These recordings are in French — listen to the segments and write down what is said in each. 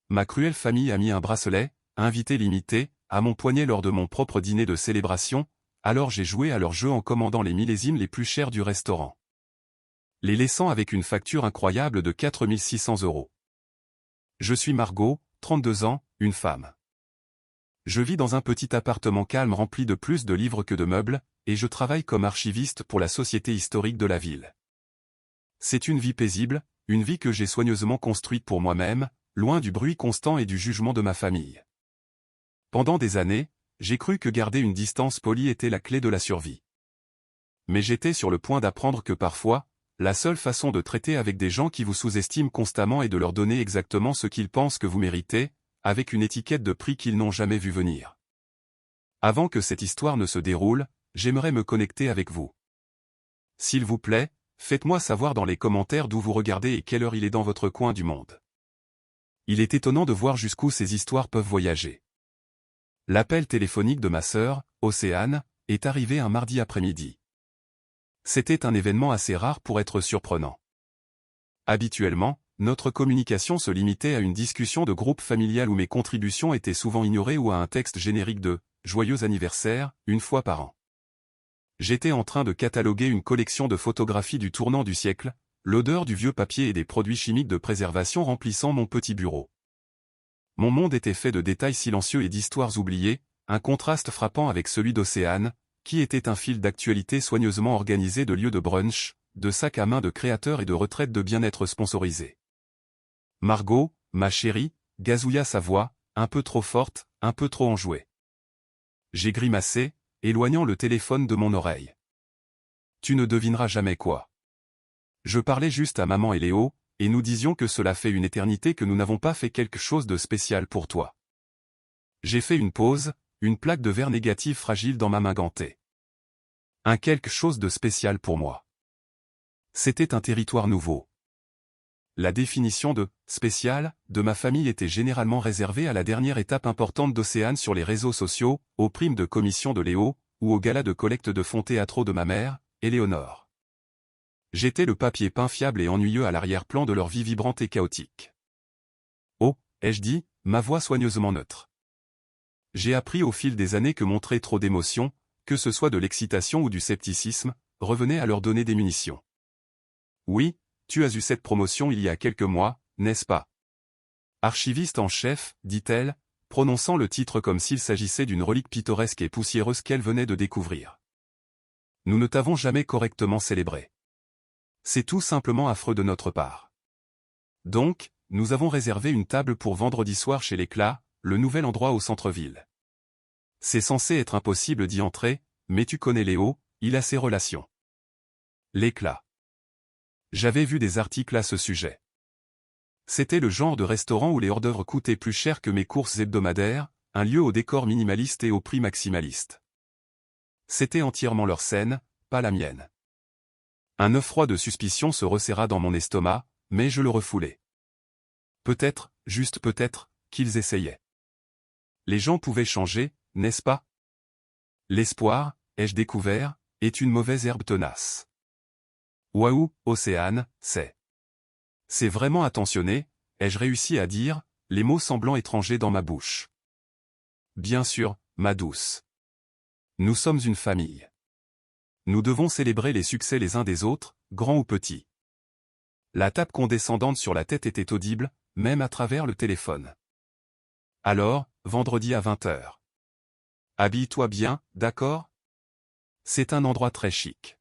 Ma cruelle famille a mis un bracelet, invité limité, à mon poignet lors de mon propre dîner de célébration, alors j'ai joué à leur jeu en commandant les millésimes les plus chers du restaurant. Les laissant avec une facture incroyable de 4600 €. Je suis Margot, 32 ans, une femme. Je vis dans un petit appartement calme rempli de plus de livres que de meubles, et je travaille comme archiviste pour la Société historique de la ville. C'est une vie paisible, une vie que j'ai soigneusement construite pour moi-même, loin du bruit constant et du jugement de ma famille. Pendant des années, j'ai cru que garder une distance polie était la clé de la survie. Mais j'étais sur le point d'apprendre que parfois, la seule façon de traiter avec des gens qui vous sous-estiment constamment est de leur donner exactement ce qu'ils pensent que vous méritez, avec une étiquette de prix qu'ils n'ont jamais vu venir. Avant que cette histoire ne se déroule, j'aimerais me connecter avec vous. S'il vous plaît, faites-moi savoir dans les commentaires d'où vous regardez et quelle heure il est dans votre coin du monde. Il est étonnant de voir jusqu'où ces histoires peuvent voyager. L'appel téléphonique de ma sœur, Océane, est arrivé un mardi après-midi. C'était un événement assez rare pour être surprenant. Habituellement, notre communication se limitait à une discussion de groupe familial où mes contributions étaient souvent ignorées ou à un texte générique de « Joyeux anniversaire » une fois par an. J'étais en train de cataloguer une collection de photographies du tournant du siècle, l'odeur du vieux papier et des produits chimiques de préservation remplissant mon petit bureau. Mon monde était fait de détails silencieux et d'histoires oubliées, un contraste frappant avec celui d'Océane, qui était un fil d'actualité soigneusement organisé de lieux de brunch, de sacs à main de créateurs et de retraites de bien-être sponsorisés. Margot, ma chérie, gazouilla sa voix, un peu trop forte, un peu trop enjouée. J'ai grimacé, éloignant le téléphone de mon oreille. Tu ne devineras jamais quoi. Je parlais juste à maman et Léo, et nous disions que cela fait une éternité que nous n'avons pas fait quelque chose de spécial pour toi. J'ai fait une pause, une plaque de verre négatif fragile dans ma main gantée. Un quelque chose de spécial pour moi. C'était un territoire nouveau. La définition de « spécial » de ma famille était généralement réservée à la dernière étape importante d'Océane sur les réseaux sociaux, aux primes de commission de Léo, ou au gala de collecte de fonds théâtraux de ma mère, Éléonore. J'étais le papier peint fiable et ennuyeux à l'arrière-plan de leur vie vibrante et chaotique. Oh, ai-je dit, ma voix soigneusement neutre. J'ai appris au fil des années que montrer trop d'émotions, que ce soit de l'excitation ou du scepticisme, revenait à leur donner des munitions. Oui, tu as eu cette promotion il y a quelques mois, n'est-ce pas? Archiviste en chef, dit-elle, prononçant le titre comme s'il s'agissait d'une relique pittoresque et poussiéreuse qu'elle venait de découvrir. Nous ne t'avons jamais correctement célébré. C'est tout simplement affreux de notre part. Donc, nous avons réservé une table pour vendredi soir chez l'Éclat, le nouvel endroit au centre-ville. C'est censé être impossible d'y entrer, mais tu connais Léo, il a ses relations. L'Éclat. J'avais vu des articles à ce sujet. C'était le genre de restaurant où les hors-d'œuvre coûtaient plus cher que mes courses hebdomadaires, un lieu au décor minimaliste et au prix maximaliste. C'était entièrement leur scène, pas la mienne. Un œuf froid de suspicion se resserra dans mon estomac, mais je le refoulai. Peut-être, juste peut-être, qu'ils essayaient. Les gens pouvaient changer, n'est-ce pas? L'espoir, ai-je découvert, est une mauvaise herbe tenace. Waouh, Océane, c'est vraiment attentionné, ai-je réussi à dire, les mots semblant étrangers dans ma bouche. Bien sûr, ma douce. Nous sommes une famille. Nous devons célébrer les succès les uns des autres, grands ou petits. La tape condescendante sur la tête était audible, même à travers le téléphone. Alors, vendredi à 20h. Habille-toi bien, d'accord? C'est un endroit très chic.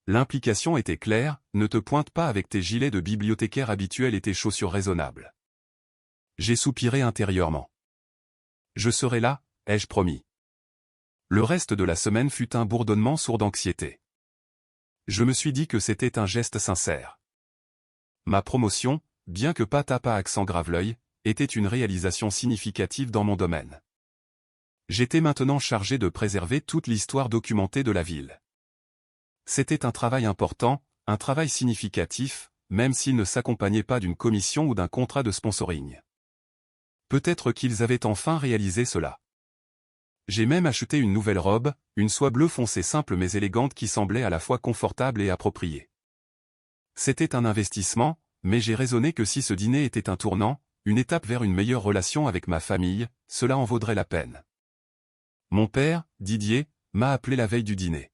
L'implication était claire, ne te pointe pas avec tes gilets de bibliothécaire habituels et tes chaussures raisonnables. J'ai soupiré intérieurement. Je serai là, ai-je promis. Le reste de la semaine fut un bourdonnement sourd d'anxiété. Je me suis dit que c'était un geste sincère. Ma promotion, bien que pas tape à accent grave-l'œil, était une réalisation significative dans mon domaine. J'étais maintenant chargé de préserver toute l'histoire documentée de la ville. C'était un travail important, un travail significatif, même s'il ne s'accompagnait pas d'une commission ou d'un contrat de sponsoring. Peut-être qu'ils avaient enfin réalisé cela. J'ai même acheté une nouvelle robe, une soie bleu foncé simple mais élégante qui semblait à la fois confortable et appropriée. C'était un investissement, mais j'ai raisonné que si ce dîner était un tournant, une étape vers une meilleure relation avec ma famille, cela en vaudrait la peine. Mon père, Didier, m'a appelé la veille du dîner.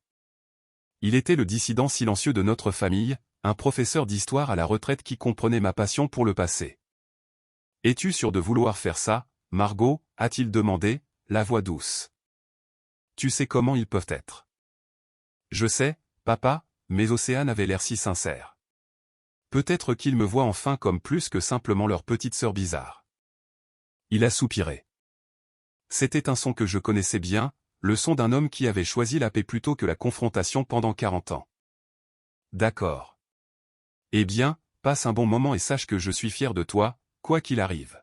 Il était le dissident silencieux de notre famille, un professeur d'histoire à la retraite qui comprenait ma passion pour le passé. « Es-tu sûr de vouloir faire ça, Margot ?» a-t-il demandé, la voix douce. « Tu sais comment ils peuvent être. »« Je sais, papa », mais Océane avait l'air si sincère. Peut-être qu'ils me voient enfin comme plus que simplement leur petite sœur bizarre. Il a soupiré. C'était un son que je connaissais bien, le son d'un homme qui avait choisi la paix plutôt que la confrontation pendant 40 ans. D'accord. Eh bien, passe un bon moment et sache que je suis fier de toi, quoi qu'il arrive.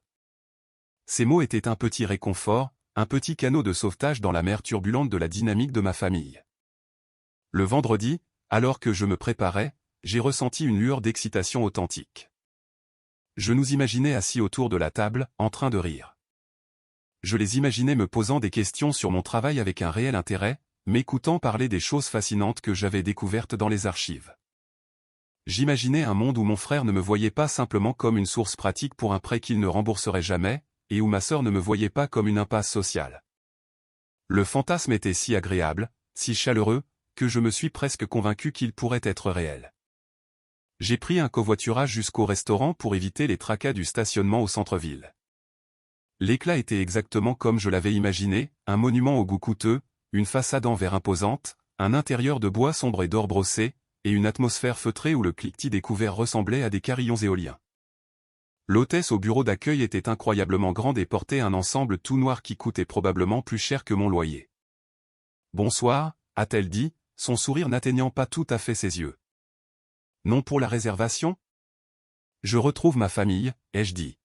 Ces mots étaient un petit réconfort, un petit canot de sauvetage dans la mer turbulente de la dynamique de ma famille. Le vendredi, alors que je me préparais, j'ai ressenti une lueur d'excitation authentique. Je nous imaginais assis autour de la table, en train de rire. Je les imaginais me posant des questions sur mon travail avec un réel intérêt, m'écoutant parler des choses fascinantes que j'avais découvertes dans les archives. J'imaginais un monde où mon frère ne me voyait pas simplement comme une source pratique pour un prêt qu'il ne rembourserait jamais, et où ma sœur ne me voyait pas comme une impasse sociale. Le fantasme était si agréable, si chaleureux, que je me suis presque convaincu qu'il pourrait être réel. J'ai pris un covoiturage jusqu'au restaurant pour éviter les tracas du stationnement au centre-ville. L'éclat était exactement comme je l'avais imaginé, un monument au goût coûteux, une façade en verre imposante, un intérieur de bois sombre et d'or brossé, et une atmosphère feutrée où le cliquetis des couverts ressemblait à des carillons éoliens. L'hôtesse au bureau d'accueil était incroyablement grande et portait un ensemble tout noir qui coûtait probablement plus cher que mon loyer. « Bonsoir », a-t-elle dit, son sourire n'atteignant pas tout à fait ses yeux. « Non pour la réservation ? » « Je retrouve ma famille », ai-je dit.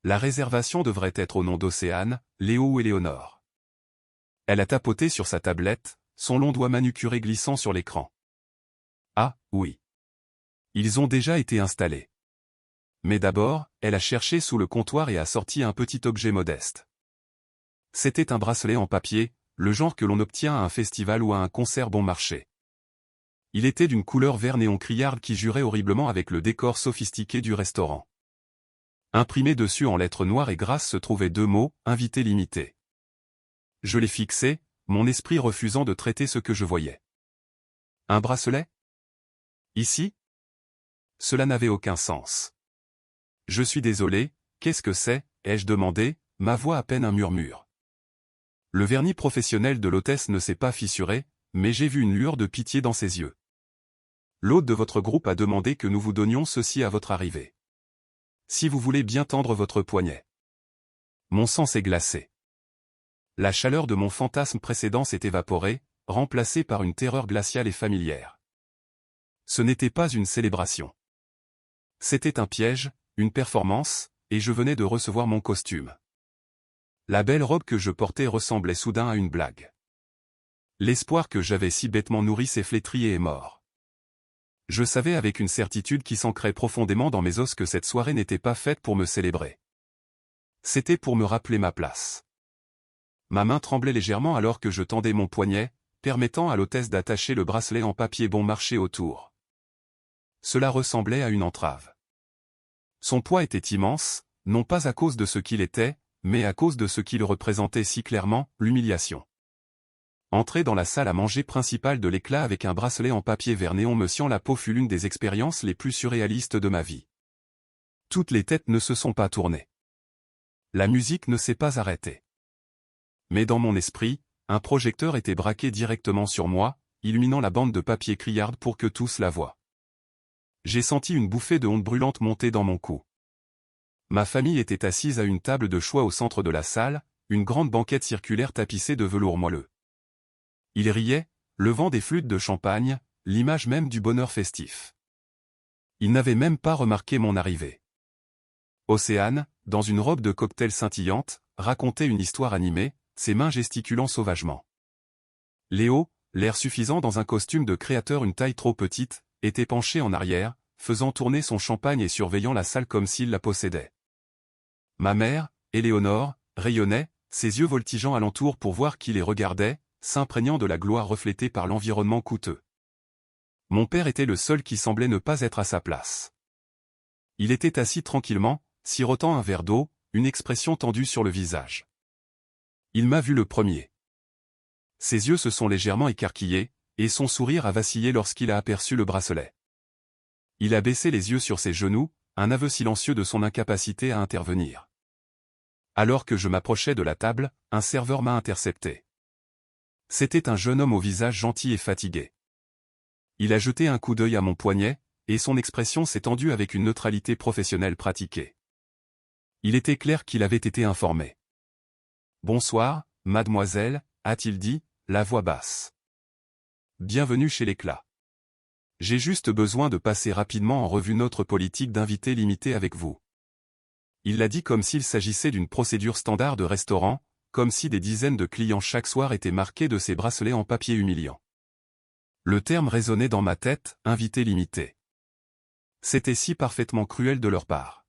La réservation devrait être au nom d'Océane, Léo ou Éléonore. Elle a tapoté sur sa tablette, son long doigt manucuré glissant sur l'écran. Ah, oui. Ils ont déjà été installés. Mais d'abord, elle a cherché sous le comptoir et a sorti un petit objet modeste. C'était un bracelet en papier, le genre que l'on obtient à un festival ou à un concert bon marché. Il était d'une couleur vert néon criarde qui jurait horriblement avec le décor sophistiqué du restaurant. Imprimés dessus en lettres noires et grasses se trouvaient 2 mots, invité limité. Je les fixais, mon esprit refusant de traiter ce que je voyais. Un bracelet ? Ici ? Cela n'avait aucun sens. Je suis désolé, qu'est-ce que c'est ? Ai-je demandé, ma voix à peine un murmure. Le vernis professionnel de l'hôtesse ne s'est pas fissuré, mais j'ai vu une lueur de pitié dans ses yeux. L'hôte de votre groupe a demandé que nous vous donnions ceci à votre arrivée. Si vous voulez bien tendre votre poignet. Mon sang s'est glacé. La chaleur de mon fantasme précédent s'est évaporée, remplacée par une terreur glaciale et familière. Ce n'était pas une célébration. C'était un piège, une performance, et je venais de recevoir mon costume. La belle robe que je portais ressemblait soudain à une blague. L'espoir que j'avais si bêtement nourri s'est flétri et est mort. Je savais avec une certitude qui s'ancrait profondément dans mes os que cette soirée n'était pas faite pour me célébrer. C'était pour me rappeler ma place. Ma main tremblait légèrement alors que je tendais mon poignet, permettant à l'hôtesse d'attacher le bracelet en papier bon marché autour. Cela ressemblait à une entrave. Son poids était immense, non pas à cause de ce qu'il était, mais à cause de ce qu'il représentait si clairement, l'humiliation. Entrer dans la salle à manger principale de l'éclat avec un bracelet en papier vert néon me sciant la peau fut l'une des expériences les plus surréalistes de ma vie. Toutes les têtes ne se sont pas tournées. La musique ne s'est pas arrêtée. Mais dans mon esprit, un projecteur était braqué directement sur moi, illuminant la bande de papier criarde pour que tous la voient. J'ai senti une bouffée de honte brûlante monter dans mon cou. Ma famille était assise à une table de choix au centre de la salle, une grande banquette circulaire tapissée de velours moelleux. Ils riaient, levant des flûtes de champagne, l'image même du bonheur festif. Ils n'avaient même pas remarqué mon arrivée. Océane, dans une robe de cocktail scintillante, racontait une histoire animée, ses mains gesticulant sauvagement. Léo, l'air suffisant dans un costume de créateur une taille trop petite, était penché en arrière, faisant tourner son champagne et surveillant la salle comme s'il la possédait. Ma mère, Éléonore, rayonnait, ses yeux voltigeant alentour pour voir qui les regardait, s'imprégnant de la gloire reflétée par l'environnement coûteux. Mon père était le seul qui semblait ne pas être à sa place. Il était assis tranquillement, sirotant un verre d'eau, une expression tendue sur le visage. Il m'a vu le premier. Ses yeux se sont légèrement écarquillés, et son sourire a vacillé lorsqu'il a aperçu le bracelet. Il a baissé les yeux sur ses genoux, un aveu silencieux de son incapacité à intervenir. Alors que je m'approchais de la table, un serveur m'a intercepté. C'était un jeune homme au visage gentil et fatigué. Il a jeté un coup d'œil à mon poignet, et son expression s'est tendue avec une neutralité professionnelle pratiquée. Il était clair qu'il avait été informé. « Bonsoir, mademoiselle », a-t-il dit, la voix basse. « Bienvenue chez l'Éclat. J'ai juste besoin de passer rapidement en revue notre politique d'invités limités avec vous. » Il l'a dit comme s'il s'agissait d'une procédure standard de restaurant, comme si des dizaines de clients chaque soir étaient marqués de ces bracelets en papier humiliant. Le terme résonnait dans ma tête, invité limité. C'était si parfaitement cruel de leur part.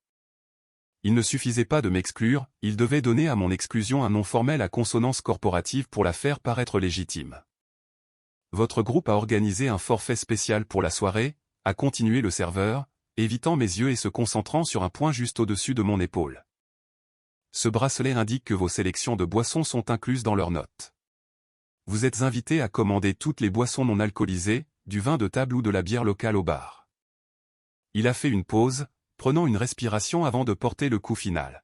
Il ne suffisait pas de m'exclure, il devait donner à mon exclusion un nom formel à consonance corporative pour la faire paraître légitime. Votre groupe a organisé un forfait spécial pour la soirée, a continué le serveur, évitant mes yeux et se concentrant sur un point juste au-dessus de mon épaule. Ce bracelet indique que vos sélections de boissons sont incluses dans leurs notes. Vous êtes invité à commander toutes les boissons non alcoolisées, du vin de table ou de la bière locale au bar. Il a fait une pause, prenant une respiration avant de porter le coup final.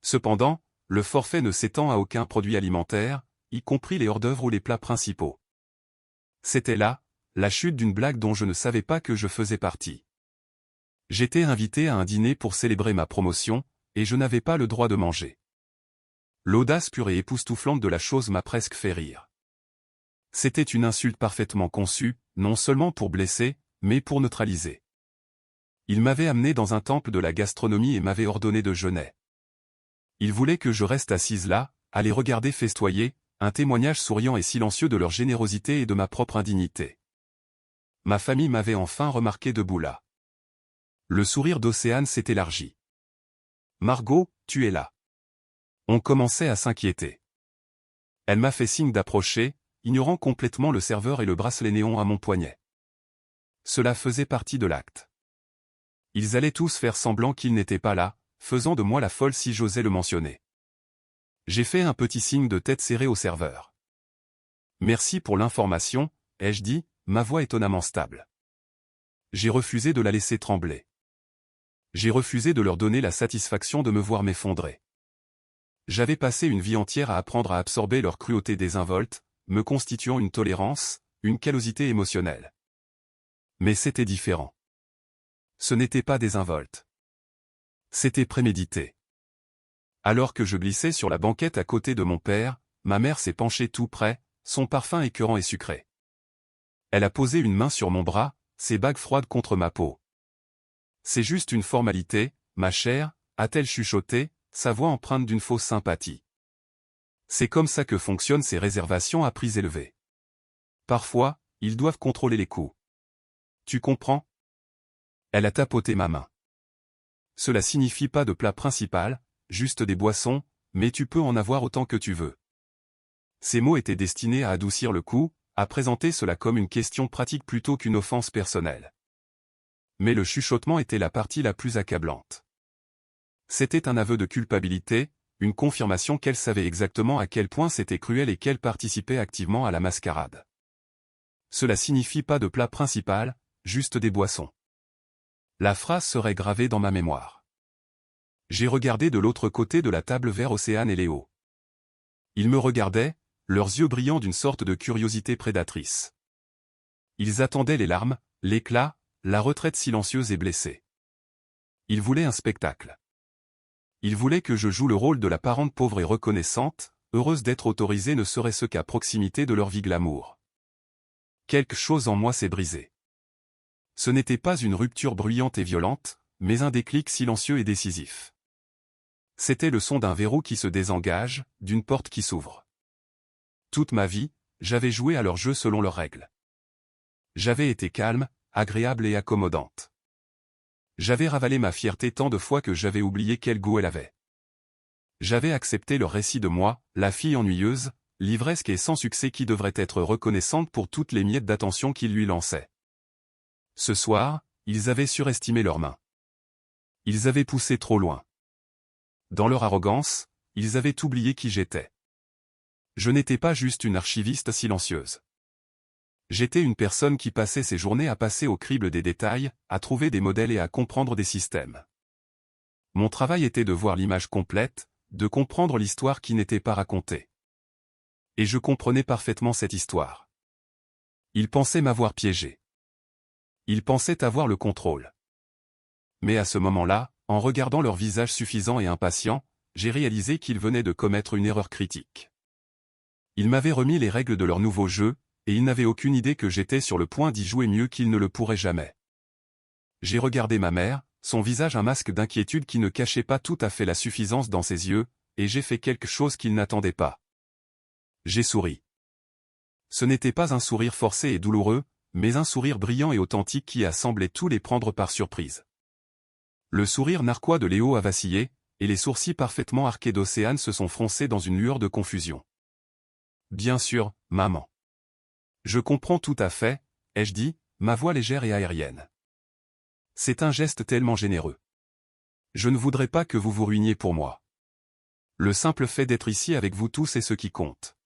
Cependant, le forfait ne s'étend à aucun produit alimentaire, y compris les hors-d'œuvre ou les plats principaux. C'était là, la chute d'une blague dont je ne savais pas que je faisais partie. J'étais invité à un dîner pour célébrer ma promotion, et je n'avais pas le droit de manger. L'audace pure et époustouflante de la chose m'a presque fait rire. C'était une insulte parfaitement conçue, non seulement pour blesser, mais pour neutraliser. Il m'avait amené dans un temple de la gastronomie et m'avait ordonné de jeûner. Il voulait que je reste assise là, à les regarder festoyer, un témoignage souriant et silencieux de leur générosité et de ma propre indignité. Ma famille m'avait enfin remarqué debout là. Le sourire d'Océane s'est élargi. « Margot, tu es là. » On commençait à s'inquiéter. Elle m'a fait signe d'approcher, ignorant complètement le serveur et le bracelet néon à mon poignet. Cela faisait partie de l'acte. Ils allaient tous faire semblant qu'ils n'étaient pas là, faisant de moi la folle si j'osais le mentionner. J'ai fait un petit signe de tête serrée au serveur. « Merci pour l'information », ai-je dit, ma voix étonnamment stable. J'ai refusé de la laisser trembler. J'ai refusé de leur donner la satisfaction de me voir m'effondrer. J'avais passé une vie entière à apprendre à absorber leur cruauté désinvolte, me constituant une tolérance, une callosité émotionnelle. Mais c'était différent. Ce n'était pas désinvolte. C'était prémédité. Alors que je glissais sur la banquette à côté de mon père, ma mère s'est penchée tout près, son parfum écœurant et sucré. Elle a posé une main sur mon bras, ses bagues froides contre ma peau. « C'est juste une formalité, ma chère », a-t-elle chuchoté, sa voix empreinte d'une fausse sympathie. C'est comme ça que fonctionnent ces réservations à prix élevés. Parfois, ils doivent contrôler les coûts. Tu comprends? Elle a tapoté ma main. Cela signifie pas de plat principal, juste des boissons, mais tu peux en avoir autant que tu veux. Ces mots étaient destinés à adoucir le coup, à présenter cela comme une question pratique plutôt qu'une offense personnelle. Mais le chuchotement était la partie la plus accablante. C'était un aveu de culpabilité, une confirmation qu'elle savait exactement à quel point c'était cruel et qu'elle participait activement à la mascarade. Cela signifie pas de plat principal, juste des boissons. La phrase serait gravée dans ma mémoire. J'ai regardé de l'autre côté de la table vers Océane et Léo. Ils me regardaient, leurs yeux brillant d'une sorte de curiosité prédatrice. Ils attendaient les larmes, l'éclat, la retraite silencieuse et blessée. Ils voulaient un spectacle. Ils voulaient que je joue le rôle de la parente pauvre et reconnaissante, heureuse d'être autorisée ne serait-ce qu'à proximité de leur vie glamour. Quelque chose en moi s'est brisé. Ce n'était pas une rupture bruyante et violente, mais un déclic silencieux et décisif. C'était le son d'un verrou qui se désengage, d'une porte qui s'ouvre. Toute ma vie, j'avais joué à leur jeu selon leurs règles. J'avais été calme, agréable et accommodante. J'avais ravalé ma fierté tant de fois que j'avais oublié quel goût elle avait. J'avais accepté leur récit de moi, la fille ennuyeuse, livresque et sans succès qui devrait être reconnaissante pour toutes les miettes d'attention qu'ils lui lançaient. Ce soir, ils avaient surestimé leurs mains. Ils avaient poussé trop loin. Dans leur arrogance, ils avaient oublié qui j'étais. Je n'étais pas juste une archiviste silencieuse. J'étais une personne qui passait ses journées à passer au crible des détails, à trouver des modèles et à comprendre des systèmes. Mon travail était de voir l'image complète, de comprendre l'histoire qui n'était pas racontée. Et je comprenais parfaitement cette histoire. Ils pensaient m'avoir piégé. Ils pensaient avoir le contrôle. Mais à ce moment-là, en regardant leur visage suffisant et impatient, j'ai réalisé qu'ils venaient de commettre une erreur critique. Ils m'avaient remis les règles de leur nouveau jeu, et ils n'avaient aucune idée que j'étais sur le point d'y jouer mieux qu'ils ne le pourraient jamais. J'ai regardé ma mère, son visage un masque d'inquiétude qui ne cachait pas tout à fait la suffisance dans ses yeux, et j'ai fait quelque chose qu'ils n'attendaient pas. J'ai souri. Ce n'était pas un sourire forcé et douloureux, mais un sourire brillant et authentique qui a semblé tous les prendre par surprise. Le sourire narquois de Léo a vacillé, et les sourcils parfaitement arqués d'Océane se sont froncés dans une lueur de confusion. Bien sûr, maman. Je comprends tout à fait, ai-je dit, ma voix légère et aérienne. C'est un geste tellement généreux. Je ne voudrais pas que vous vous ruiniez pour moi. Le simple fait d'être ici avec vous tous est ce qui compte.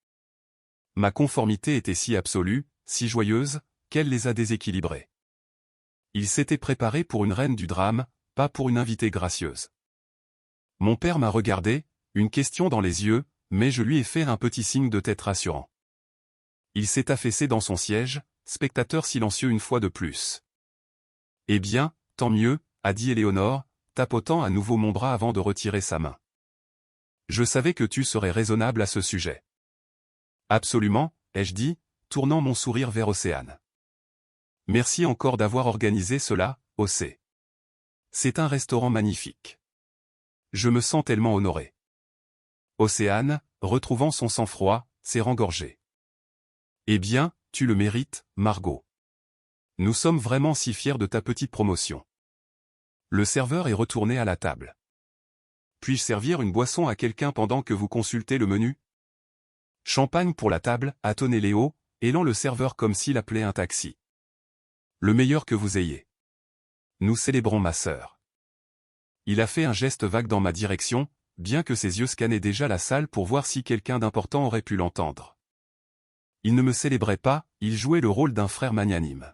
Ma conformité était si absolue, si joyeuse, qu'elle les a déséquilibrés. Ils s'étaient préparés pour une reine du drame, pas pour une invitée gracieuse. Mon père m'a regardé, une question dans les yeux, mais je lui ai fait un petit signe de tête rassurant. Il s'est affaissé dans son siège, spectateur silencieux une fois de plus. Eh bien, tant mieux, a dit Éléonore, tapotant à nouveau mon bras avant de retirer sa main. Je savais que tu serais raisonnable à ce sujet. Absolument, ai-je dit, tournant mon sourire vers Océane. Merci encore d'avoir organisé cela, Océ. C'est un restaurant magnifique. Je me sens tellement honoré. Océane, retrouvant son sang-froid, s'est rengorgée. Eh bien, tu le mérites, Margot. Nous sommes vraiment si fiers de ta petite promotion. Le serveur est retourné à la table. Puis-je servir une boisson à quelqu'un pendant que vous consultez le menu? Champagne pour la table, a tonné Léo, élant le serveur comme s'il appelait un taxi. Le meilleur que vous ayez. Nous célébrons ma sœur. Il a fait un geste vague dans ma direction, bien que ses yeux scannaient déjà la salle pour voir si quelqu'un d'important aurait pu l'entendre. Il ne me célébrait pas, il jouait le rôle d'un frère magnanime.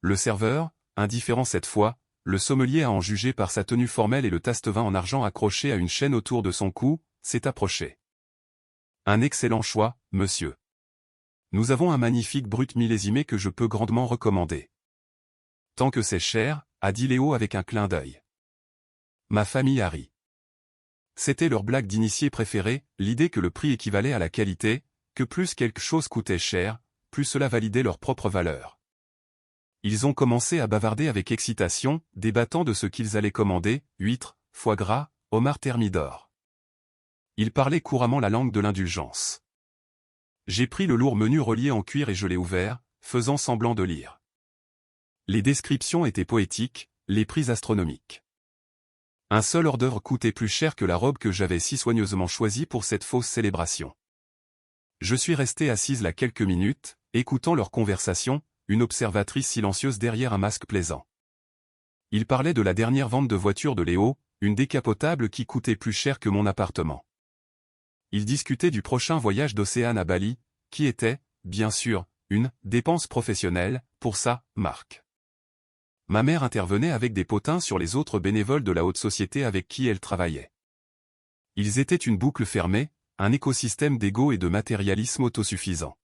Le serveur, indifférent cette fois, le sommelier à en juger par sa tenue formelle et le tasse-vin en argent accroché à une chaîne autour de son cou, s'est approché. Un excellent choix, monsieur. Nous avons un magnifique brut millésimé que je peux grandement recommander. Tant que c'est cher, a dit Léo avec un clin d'œil. Ma famille a ri. C'était leur blague d'initié préférée, l'idée que le prix équivalait à la qualité, que plus quelque chose coûtait cher, plus cela validait leur propre valeur. Ils ont commencé à bavarder avec excitation, débattant de ce qu'ils allaient commander, huîtres, foie gras, homard thermidor. Ils parlaient couramment la langue de l'indulgence. J'ai pris le lourd menu relié en cuir et je l'ai ouvert, faisant semblant de lire. Les descriptions étaient poétiques, les prix astronomiques. Un seul hors-d'œuvre coûtait plus cher que la robe que j'avais si soigneusement choisie pour cette fausse célébration. Je suis resté assise là quelques minutes, écoutant leur conversation, une observatrice silencieuse derrière un masque plaisant. Ils parlaient de la dernière vente de voiture de Léo, une décapotable qui coûtait plus cher que mon appartement. Ils discutaient du prochain voyage d'Océane à Bali, qui était, bien sûr, une dépense professionnelle, pour sa marque. Ma mère intervenait avec des potins sur les autres bénévoles de la haute société avec qui elle travaillait. Ils étaient une boucle fermée, un écosystème d'ego et de matérialisme autosuffisant.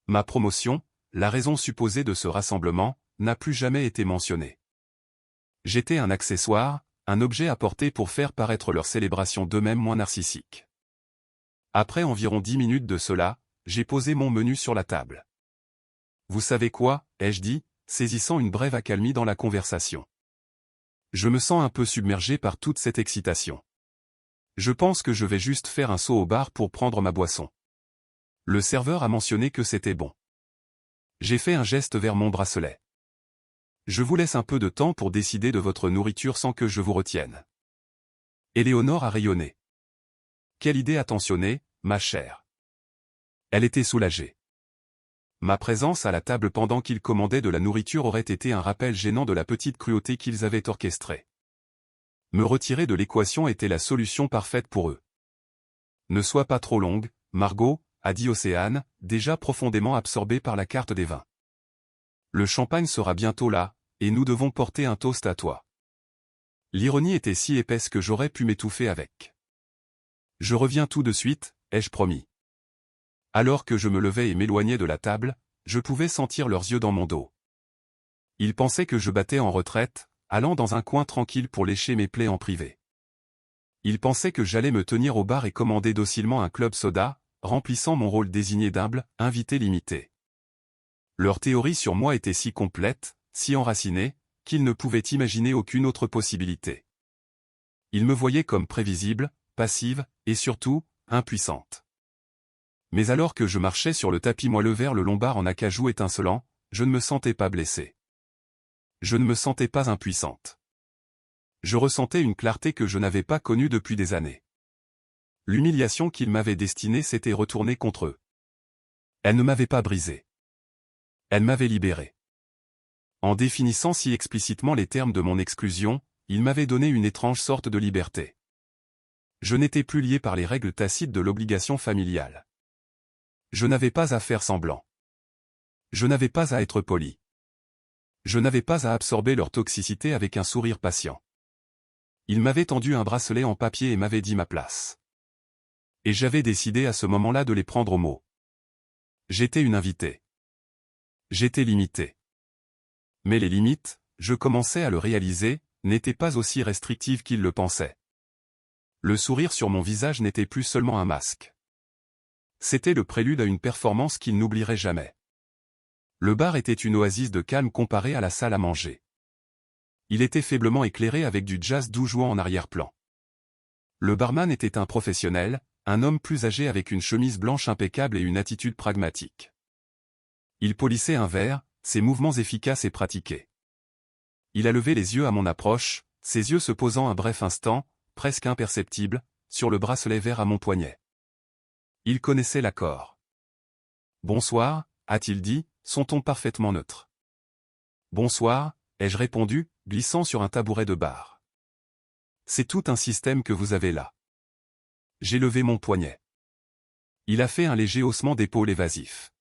Ma promotion, la raison supposée de ce rassemblement, n'a plus jamais été mentionnée. J'étais un accessoire, un objet apporté pour faire paraître leur célébration d'eux-mêmes moins narcissique. Après environ 10 minutes de cela, j'ai posé mon menu sur la table. Vous savez quoi, ai-je dit, saisissant une brève accalmie dans la conversation. Je me sens un peu submergé par toute cette excitation. Je pense que je vais juste faire un saut au bar pour prendre ma boisson. Le serveur a mentionné que c'était bon. J'ai fait un geste vers mon bracelet. Je vous laisse un peu de temps pour décider de votre nourriture sans que je vous retienne. Éléonore a rayonné. Quelle idée attentionnée, ma chère. Elle était soulagée. Ma présence à la table pendant qu'ils commandaient de la nourriture aurait été un rappel gênant de la petite cruauté qu'ils avaient orchestrée. Me retirer de l'équation était la solution parfaite pour eux. Ne sois pas trop longue, Margot, a dit Océane, déjà profondément absorbée par la carte des vins. Le champagne sera bientôt là, et nous devons porter un toast à toi. L'ironie était si épaisse que j'aurais pu m'étouffer avec. Je reviens tout de suite, ai-je promis. Alors que je me levais et m'éloignais de la table, je pouvais sentir leurs yeux dans mon dos. Ils pensaient que je battais en retraite, allant dans un coin tranquille pour lécher mes plaies en privé. Ils pensaient que j'allais me tenir au bar et commander docilement un club soda, remplissant mon rôle désigné d'humble invité limité. Leur théorie sur moi était si complète, si enracinée, qu'ils ne pouvaient imaginer aucune autre possibilité. Ils me voyaient comme prévisible, passive, et surtout, impuissante. Mais alors que je marchais sur le tapis moelleux vers le lombard en acajou étincelant, je ne me sentais pas blessée. Je ne me sentais pas impuissante. Je ressentais une clarté que je n'avais pas connue depuis des années. L'humiliation qu'ils m'avaient destinée s'était retournée contre eux. Elle ne m'avait pas brisé. Elle m'avait libéré. En définissant si explicitement les termes de mon exclusion, ils m'avaient donné une étrange sorte de liberté. Je n'étais plus lié par les règles tacites de l'obligation familiale. Je n'avais pas à faire semblant. Je n'avais pas à être poli. Je n'avais pas à absorber leur toxicité avec un sourire patient. Ils m'avaient tendu un bracelet en papier et m'avaient dit ma place. Et j'avais décidé à ce moment-là de les prendre au mot. J'étais une invitée. J'étais limitée. Mais les limites, je commençais à le réaliser, n'étaient pas aussi restrictives qu'ils le pensaient. Le sourire sur mon visage n'était plus seulement un masque. C'était le prélude à une performance qu'ils n'oublieraient jamais. Le bar était une oasis de calme comparée à la salle à manger. Il était faiblement éclairé avec du jazz doux jouant en arrière-plan. Le barman était un professionnel, un homme plus âgé avec une chemise blanche impeccable et une attitude pragmatique. Il polissait un verre, ses mouvements efficaces et pratiqués. Il a levé les yeux à mon approche, ses yeux se posant un bref instant, presque imperceptible, sur le bracelet vert à mon poignet. Il connaissait l'accord. « Bonsoir », a-t-il dit, son ton parfaitement neutre. « Bonsoir », ai-je répondu, glissant sur un tabouret de bar. « C'est tout un système que vous avez là. » J'ai levé mon poignet. Il a fait un léger haussement d'épaule évasif.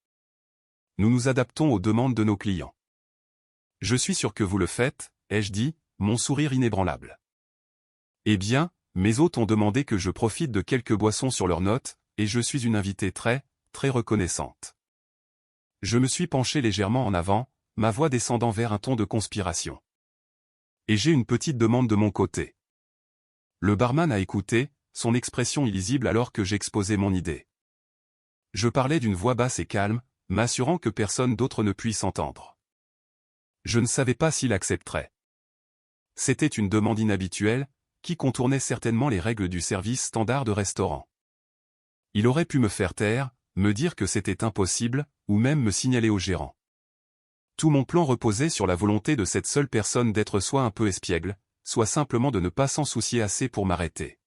« Nous nous adaptons aux demandes de nos clients. »« Je suis sûr que vous le faites, » ai-je dit, mon sourire inébranlable. « Eh bien, mes hôtes ont demandé que je profite de quelques boissons sur leurs notes, et je suis une invitée très reconnaissante. » Je me suis penché légèrement en avant, ma voix descendant vers un ton de conspiration. « Et j'ai une petite demande de mon côté. » Le barman a écouté, son expression illisible alors que j'exposais mon idée. Je parlais d'une voix basse et calme, m'assurant que personne d'autre ne puisse entendre. Je ne savais pas s'il accepterait. C'était une demande inhabituelle, qui contournait certainement les règles du service standard de restaurant. Il aurait pu me faire taire, me dire que c'était impossible, ou même me signaler au gérant. Tout mon plan reposait sur la volonté de cette seule personne d'être soit un peu espiègle, soit simplement de ne pas s'en soucier assez pour m'arrêter.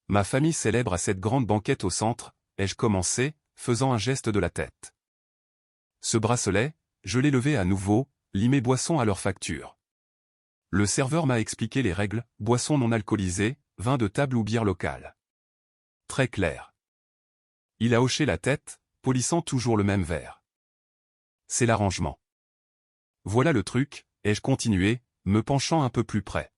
Ma famille célèbre à cette grande banquette au centre, ai-je commencé, faisant un geste de la tête. Ce bracelet, je l'ai levé à nouveau, limé boisson à leur facture. Le serveur m'a expliqué les règles, boissons non alcoolisées, vin de table ou bière locale. Très clair. Il a hoché la tête, polissant toujours le même verre. C'est l'arrangement. Voilà le truc, ai-je continué, me penchant un peu plus près.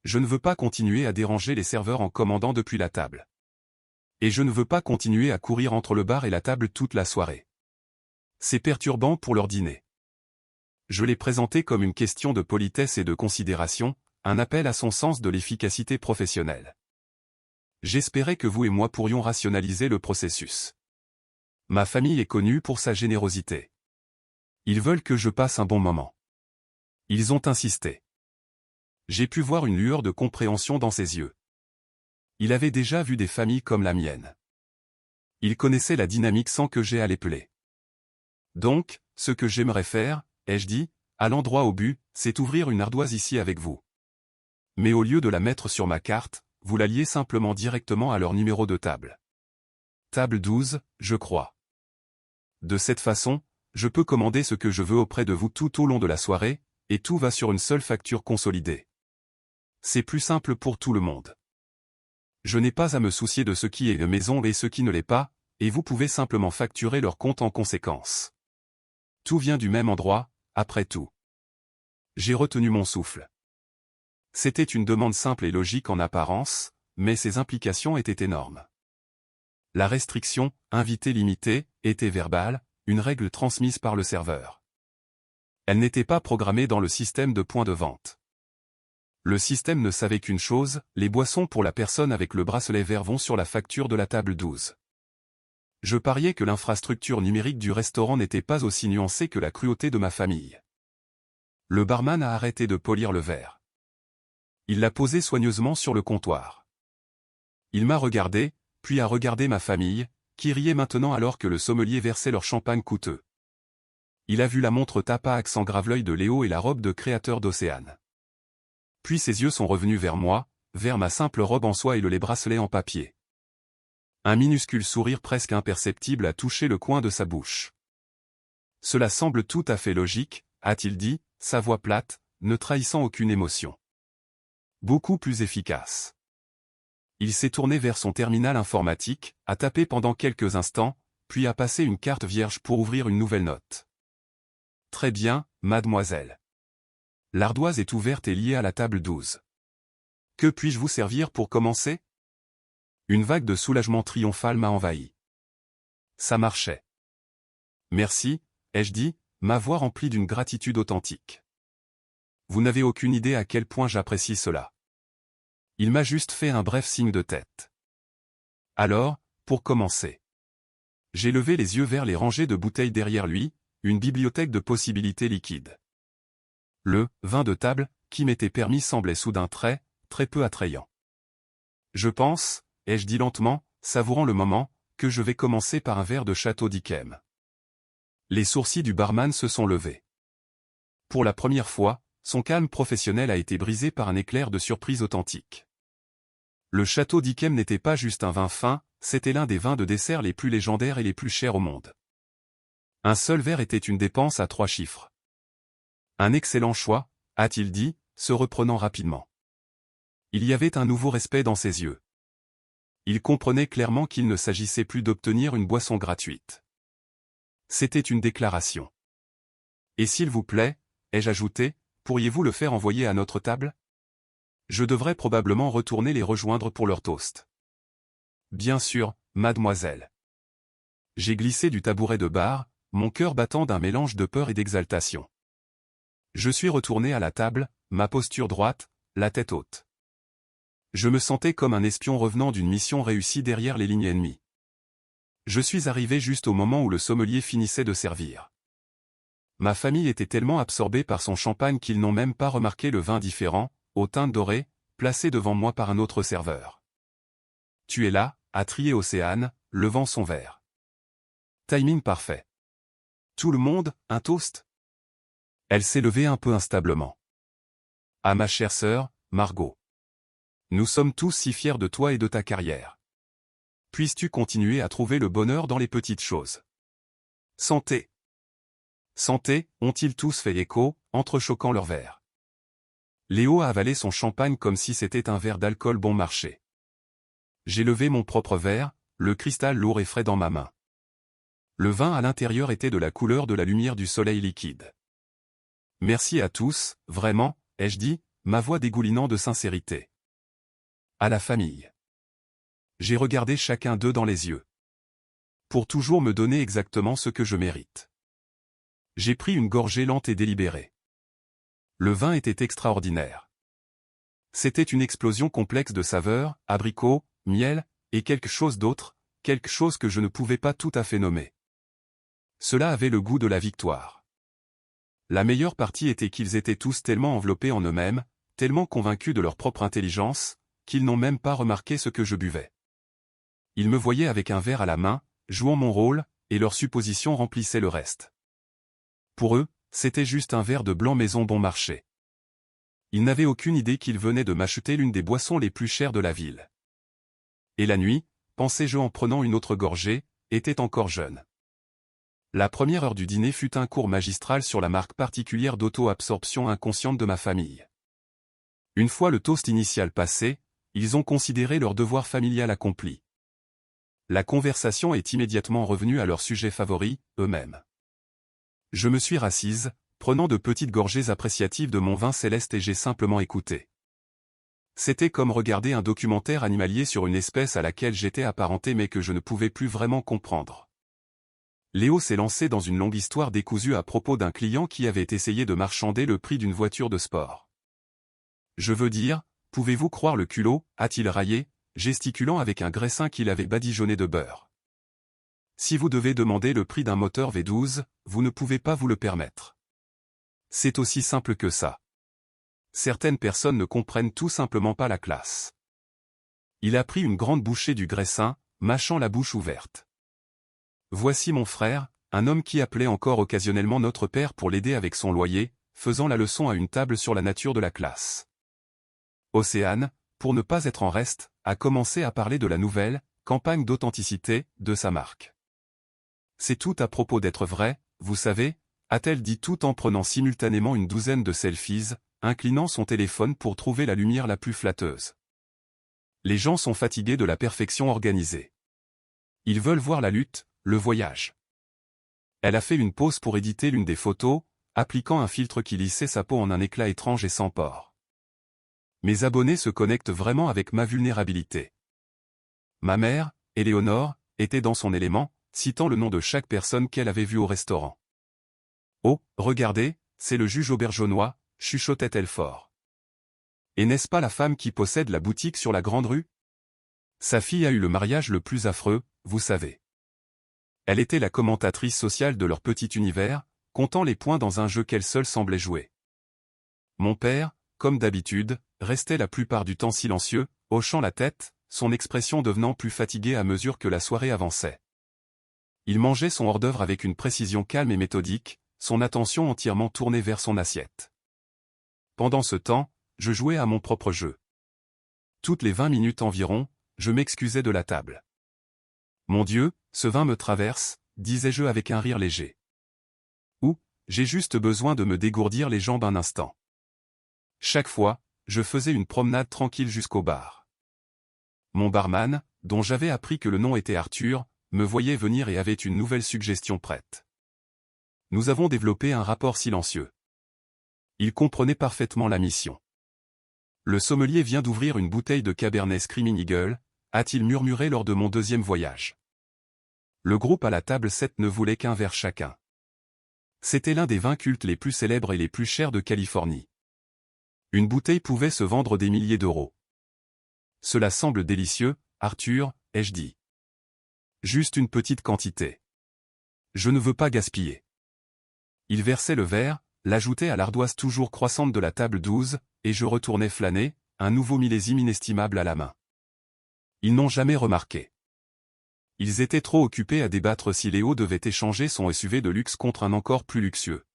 Je ne veux pas continuer à déranger les serveurs en commandant depuis la table. Et je ne veux pas continuer à courir entre le bar et la table toute la soirée. C'est perturbant pour leur dîner. Je l'ai présenté comme une question de politesse et de considération, un appel à son sens de l'efficacité professionnelle. J'espérais que vous et moi pourrions rationaliser le processus. Ma famille est connue pour sa générosité. Ils veulent que je passe un bon moment. Ils ont insisté. J'ai pu voir une lueur de compréhension dans ses yeux. Il avait déjà vu des familles comme la mienne. Il connaissait la dynamique sans que j'aie à les peler. Donc, ce que j'aimerais faire, ai-je dit, allant droit au but, c'est ouvrir une ardoise ici avec vous. Mais au lieu de la mettre sur ma carte, vous la liez simplement directement à leur numéro de table. Table 12, je crois. De cette façon, je peux commander ce que je veux auprès de vous tout au long de la soirée, et tout va sur une seule facture consolidée. C'est plus simple pour tout le monde. Je n'ai pas à me soucier de ce qui est maison et ce qui ne l'est pas, et vous pouvez simplement facturer leur compte en conséquence. Tout vient du même endroit, après tout. J'ai retenu mon souffle. C'était une demande simple et logique en apparence, mais ses implications étaient énormes. La restriction, invité limité, était verbale, une règle transmise par le serveur. Elle n'était pas programmée dans le système de point de vente. Le système ne savait qu'une chose, les boissons pour la personne avec le bracelet vert vont sur la facture de la table 12. Je pariais que l'infrastructure numérique du restaurant n'était pas aussi nuancée que la cruauté de ma famille. Le barman a arrêté de polir le verre. Il l'a posé soigneusement sur le comptoir. Il m'a regardé, puis a regardé ma famille, qui riait maintenant alors que le sommelier versait leur champagne coûteux. Il a vu la montre Tapa accent grave l'œil de Léo et la robe de créateur d'Océane. Puis ses yeux sont revenus vers moi, vers ma simple robe en soie et les bracelets en papier. Un minuscule sourire presque imperceptible a touché le coin de sa bouche. Cela semble tout à fait logique, a-t-il dit, sa voix plate, ne trahissant aucune émotion. Beaucoup plus efficace. Il s'est tourné vers son terminal informatique, a tapé pendant quelques instants, puis a passé une carte vierge pour ouvrir une nouvelle note. Très bien, mademoiselle. L'ardoise est ouverte et liée à la table 12. Que puis-je vous servir pour commencer? Une vague de soulagement triomphal m'a envahi. Ça marchait. Merci, ai-je dit, ma voix remplie d'une gratitude authentique. Vous n'avez aucune idée à quel point j'apprécie cela. Il m'a juste fait un bref signe de tête. Alors, pour commencer. J'ai levé les yeux vers les rangées de bouteilles derrière lui, une bibliothèque de possibilités liquides. Le vin de table, qui m'était permis semblait soudain très peu attrayant. Je pense, ai-je dit lentement, savourant le moment, que je vais commencer par un verre de Château d'Yquem. Les sourcils du barman se sont levés. Pour la première fois, son calme professionnel a été brisé par un éclair de surprise authentique. Le Château d'Yquem n'était pas juste un vin fin, c'était l'un des vins de dessert les plus légendaires et les plus chers au monde. Un seul verre était une dépense à 3 chiffres. Un excellent choix, a-t-il dit, se reprenant rapidement. Il y avait un nouveau respect dans ses yeux. Il comprenait clairement qu'il ne s'agissait plus d'obtenir une boisson gratuite. C'était une déclaration. Et s'il vous plaît, ai-je ajouté, pourriez-vous le faire envoyer à notre table? Je devrais probablement retourner les rejoindre pour leur toast. Bien sûr, mademoiselle. J'ai glissé du tabouret de bar, mon cœur battant d'un mélange de peur et d'exaltation. Je suis retourné à la table, ma posture droite, la tête haute. Je me sentais comme un espion revenant d'une mission réussie derrière les lignes ennemies. Je suis arrivé juste au moment où le sommelier finissait de servir. Ma famille était tellement absorbée par son champagne qu'ils n'ont même pas remarqué le vin différent, aux teintes dorées, placé devant moi par un autre serveur. Tu es là, a trié Océane, levant son verre. Timing parfait. Tout le monde, un toast? Elle s'est levée un peu instablement. À ma chère sœur, Margot. Nous sommes tous si fiers de toi et de ta carrière. Puisses-tu continuer à trouver le bonheur dans les petites choses? Santé. Santé, ont-ils tous fait écho, entrechoquant leurs verres. Léo a avalé son champagne comme si c'était un verre d'alcool bon marché. J'ai levé mon propre verre, le cristal lourd et frais dans ma main. Le vin à l'intérieur était de la couleur de la lumière du soleil liquide. Merci à tous, vraiment, ai-je dit, ma voix dégoulinant de sincérité. À la famille. J'ai regardé chacun d'eux dans les yeux. Pour toujours me donner exactement ce que je mérite. J'ai pris une gorgée lente et délibérée. Le vin était extraordinaire. C'était une explosion complexe de saveurs, abricots, miel, et quelque chose d'autre, quelque chose que je ne pouvais pas tout à fait nommer. Cela avait le goût de la victoire. La meilleure partie était qu'ils étaient tous tellement enveloppés en eux-mêmes, tellement convaincus de leur propre intelligence, qu'ils n'ont même pas remarqué ce que je buvais. Ils me voyaient avec un verre à la main, jouant mon rôle, et leurs suppositions remplissaient le reste. Pour eux, c'était juste un verre de blanc maison bon marché. Ils n'avaient aucune idée qu'ils venaient de m'acheter l'une des boissons les plus chères de la ville. Et la nuit, pensais-je en prenant une autre gorgée, était encore jeune. La première heure du dîner fut un cours magistral sur la marque particulière d'auto-absorption inconsciente de ma famille. Une fois le toast initial passé, ils ont considéré leur devoir familial accompli. La conversation est immédiatement revenue à leur sujet favori, eux-mêmes. Je me suis rassise, prenant de petites gorgées appréciatives de mon vin céleste et j'ai simplement écouté. C'était comme regarder un documentaire animalier sur une espèce à laquelle j'étais apparenté mais que je ne pouvais plus vraiment comprendre. Léo s'est lancé dans une longue histoire décousue à propos d'un client qui avait essayé de marchander le prix d'une voiture de sport. Je veux dire, pouvez-vous croire le culot, a-t-il raillé, gesticulant avec un graissin qu'il avait badigeonné de beurre. Si vous devez demander le prix d'un moteur V12, vous ne pouvez pas vous le permettre. C'est aussi simple que ça. Certaines personnes ne comprennent tout simplement pas la classe. Il a pris une grande bouchée du graissin, mâchant la bouche ouverte. Voici mon frère, un homme qui appelait encore occasionnellement notre père pour l'aider avec son loyer, faisant la leçon à une table sur la nature de la classe. Océane, pour ne pas être en reste, a commencé à parler de la nouvelle campagne d'authenticité de sa marque. C'est tout à propos d'être vrai, vous savez, a-t-elle dit tout en prenant simultanément une douzaine de selfies, inclinant son téléphone pour trouver la lumière la plus flatteuse. Les gens sont fatigués de la perfection organisée. Ils veulent voir la lutte, le voyage. Elle a fait une pause pour éditer l'une des photos, appliquant un filtre qui lissait sa peau en un éclat étrange et sans pore. Mes abonnés se connectent vraiment avec ma vulnérabilité. Ma mère, Éléonore, était dans son élément, citant le nom de chaque personne qu'elle avait vue au restaurant. « Oh, regardez, c'est le juge aubergeonnois », chuchotait-elle fort. « Et n'est-ce pas la femme qui possède la boutique sur la grande rue ? Sa fille a eu le mariage le plus affreux, vous savez. » Elle était la commentatrice sociale de leur petit univers, comptant les points dans un jeu qu'elle seule semblait jouer. Mon père, comme d'habitude, restait la plupart du temps silencieux, hochant la tête, son expression devenant plus fatiguée à mesure que la soirée avançait. Il mangeait son hors-d'œuvre avec une précision calme et méthodique, son attention entièrement tournée vers son assiette. Pendant ce temps, je jouais à mon propre jeu. Toutes les 20 minutes environ, je m'excusais de la table. « Mon Dieu, ce vin me traverse », disais-je avec un rire léger. « Ou, j'ai juste besoin de me dégourdir les jambes un instant. » Chaque fois, je faisais une promenade tranquille jusqu'au bar. Mon barman, dont j'avais appris que le nom était Arthur, me voyait venir et avait une nouvelle suggestion prête. Nous avons développé un rapport silencieux. Il comprenait parfaitement la mission. Le sommelier vient d'ouvrir une bouteille de Cabernet Screaming Eagle, a-t-il murmuré lors de mon deuxième voyage. Le groupe à la table 7 ne voulait qu'un verre chacun. C'était l'un des vins cultes les plus célèbres et les plus chers de Californie. Une bouteille pouvait se vendre des milliers d'euros. Cela semble délicieux, Arthur, ai-je dit. Juste une petite quantité. Je ne veux pas gaspiller. Il versait le verre, l'ajoutait à l'ardoise toujours croissante de la table 12, et je retournais flâner, un nouveau millésime inestimable à la main. Ils n'ont jamais remarqué. Ils étaient trop occupés à débattre si Léo devait échanger son SUV de luxe contre un encore plus luxueux.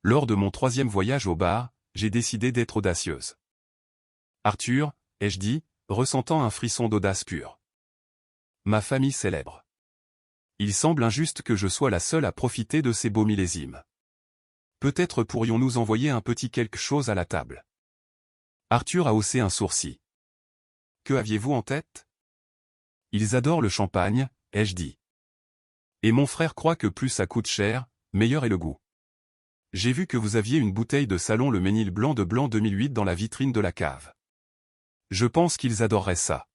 Lors de mon troisième voyage au bar, j'ai décidé d'être audacieuse. Arthur, ai-je dit, ressentant un frisson d'audace pure. Ma famille célèbre. Il semble injuste que je sois la seule à profiter de ces beaux millésimes. Peut-être pourrions-nous envoyer un petit quelque chose à la table. Arthur a haussé un sourcil. Que aviez-vous en tête? Ils adorent le champagne, ai-je dit. Et mon frère croit que plus ça coûte cher, meilleur est le goût. J'ai vu que vous aviez une bouteille de Salon le Ménil Blanc de Blanc 2008 dans la vitrine de la cave. Je pense qu'ils adoreraient ça.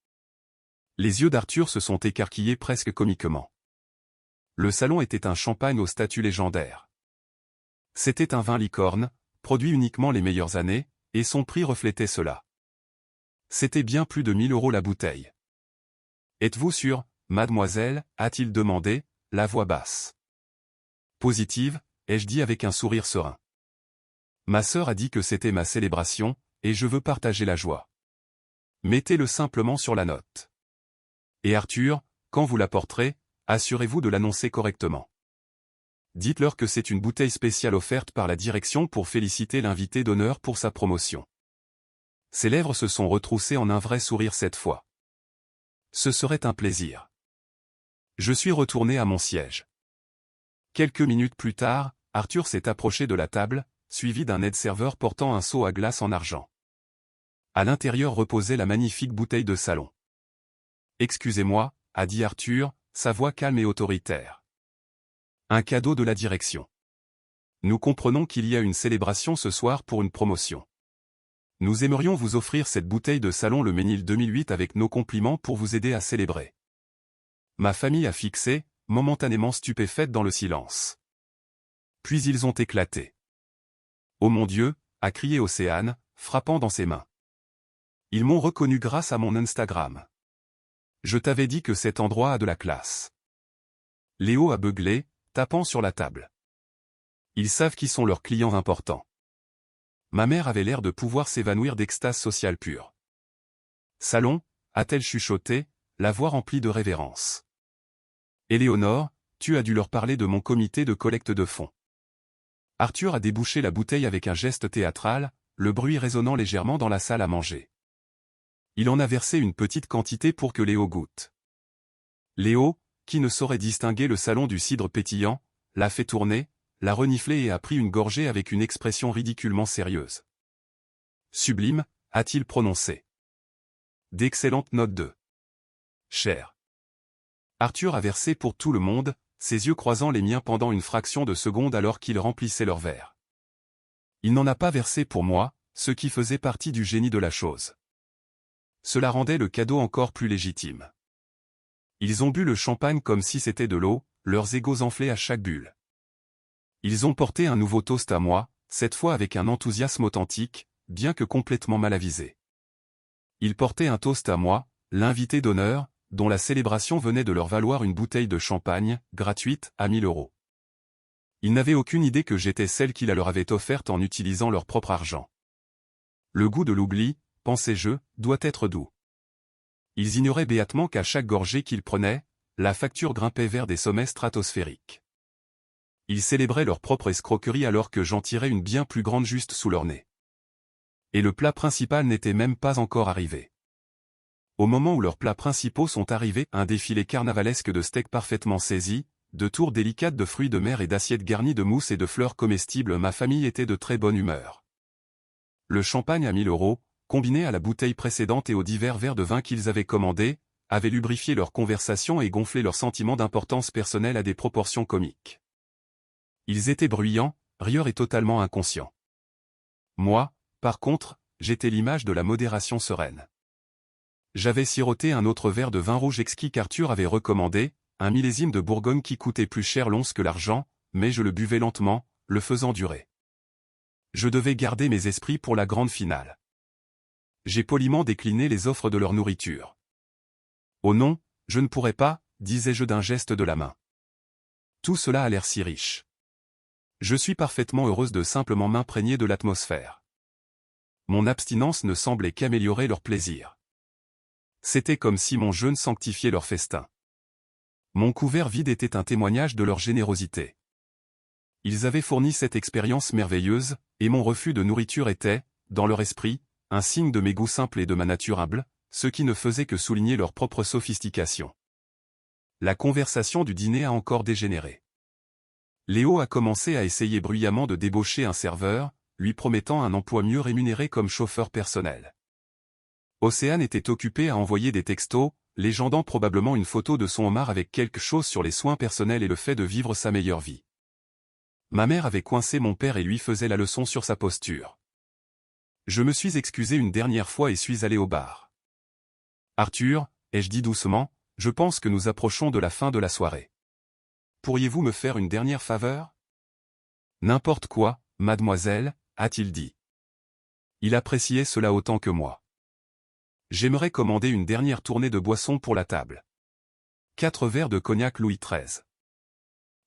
Les yeux d'Arthur se sont écarquillés presque comiquement. Le Salon était un champagne au statut légendaire. C'était un vin licorne, produit uniquement les meilleures années, et son prix reflétait cela. C'était bien plus de 1000 € la bouteille. Êtes-vous sûre, mademoiselle, a-t-il demandé, la voix basse. Positive, ai-je dit avec un sourire serein. Ma sœur a dit que c'était ma célébration, et je veux partager la joie. Mettez-le simplement sur la note. Et Arthur, quand vous l'apporterez, assurez-vous de l'annoncer correctement. Dites-leur que c'est une bouteille spéciale offerte par la direction pour féliciter l'invité d'honneur pour sa promotion. Ses lèvres se sont retroussées en un vrai sourire cette fois. Ce serait un plaisir. Je suis retourné à mon siège. Quelques minutes plus tard, Arthur s'est approché de la table, suivi d'un aide-serveur portant un seau à glace en argent. À l'intérieur reposait la magnifique bouteille de salon. « Excusez-moi » a dit Arthur, sa voix calme et autoritaire. « Un cadeau de la direction. Nous comprenons qu'il y a une célébration ce soir pour une promotion. Nous aimerions vous offrir cette bouteille de salon le Ménil 2008 avec nos compliments pour vous aider à célébrer. » Ma famille a fixé, momentanément stupéfaite dans le silence. Puis ils ont éclaté. « Oh mon Dieu !» a crié Océane, frappant dans ses mains. « Ils m'ont reconnu grâce à mon Instagram. Je t'avais dit que cet endroit a de la classe. » Léo a beuglé, tapant sur la table. Ils savent qui sont leurs clients importants. Ma mère avait l'air de pouvoir s'évanouir d'extase sociale pure. « Salon » a-t-elle chuchoté, la voix remplie de révérence. « Éléonore, tu as dû leur parler de mon comité de collecte de fonds. » Arthur a débouché la bouteille avec un geste théâtral, le bruit résonnant légèrement dans la salle à manger. Il en a versé une petite quantité pour que Léo goûte. Léo, qui ne saurait distinguer le salon du cidre pétillant, l'a fait tourner, l'a reniflé et a pris une gorgée avec une expression ridiculement sérieuse. « Sublime » a-t-il prononcé. « D'excellentes notes de cher. » Arthur a versé pour tout le monde, ses yeux croisant les miens pendant une fraction de seconde alors qu'il remplissait leur verre. Il n'en a pas versé pour moi, ce qui faisait partie du génie de la chose. Cela rendait le cadeau encore plus légitime. Ils ont bu le champagne comme si c'était de l'eau, leurs égos enflés à chaque bulle. Ils ont porté un nouveau toast à moi, cette fois avec un enthousiasme authentique, bien que complètement mal avisé. Ils portaient un toast à moi, l'invité d'honneur, dont la célébration venait de leur valoir une bouteille de champagne, gratuite, à 1000 €. Ils n'avaient aucune idée que j'étais celle qui la leur avait offerte en utilisant leur propre argent. Le goût de l'oubli, pensais-je, doit être doux. Ils ignoraient béatement qu'à chaque gorgée qu'ils prenaient, la facture grimpait vers des sommets stratosphériques. Ils célébraient leur propre escroquerie alors que j'en tirais une bien plus grande juste sous leur nez. Et le plat principal n'était même pas encore arrivé. Au moment où leurs plats principaux sont arrivés, un défilé carnavalesque de steaks parfaitement saisis, de tours délicates de fruits de mer et d'assiettes garnies de mousse et de fleurs comestibles, ma famille était de très bonne humeur. Le champagne à 1000 €, combiné à la bouteille précédente et aux divers verres de vin qu'ils avaient commandés, avait lubrifié leur conversation et gonflé leur sentiment d'importance personnelle à des proportions comiques. Ils étaient bruyants, rieurs et totalement inconscients. Moi, par contre, j'étais l'image de la modération sereine. J'avais siroté un autre verre de vin rouge exquis qu'Arthur avait recommandé, un millésime de Bourgogne qui coûtait plus cher l'once que l'argent, mais je le buvais lentement, le faisant durer. Je devais garder mes esprits pour la grande finale. J'ai poliment décliné les offres de leur nourriture. « Oh non, je ne pourrais pas », disais-je d'un geste de la main. Tout cela a l'air si riche. Je suis parfaitement heureuse de simplement m'imprégner de l'atmosphère. Mon abstinence ne semblait qu'améliorer leur plaisir. C'était comme si mon jeûne sanctifiait leur festin. Mon couvert vide était un témoignage de leur générosité. Ils avaient fourni cette expérience merveilleuse, et mon refus de nourriture était, dans leur esprit, un signe de mes goûts simples et de ma nature humble, ce qui ne faisait que souligner leur propre sophistication. La conversation du dîner a encore dégénéré. Léo a commencé à essayer bruyamment de débaucher un serveur, lui promettant un emploi mieux rémunéré comme chauffeur personnel. Océane était occupée à envoyer des textos, légendant probablement une photo de son homard avec quelque chose sur les soins personnels et le fait de vivre sa meilleure vie. Ma mère avait coincé mon père et lui faisait la leçon sur sa posture. Je me suis excusé une dernière fois et suis allé au bar. « Arthur » ai-je dit doucement, « je pense que nous approchons de la fin de la soirée. Pourriez-vous me faire une dernière faveur ?»« N'importe quoi, mademoiselle » a-t-il dit. Il appréciait cela autant que moi. J'aimerais commander une dernière tournée de boissons pour la table. 4 verres de cognac Louis XIII.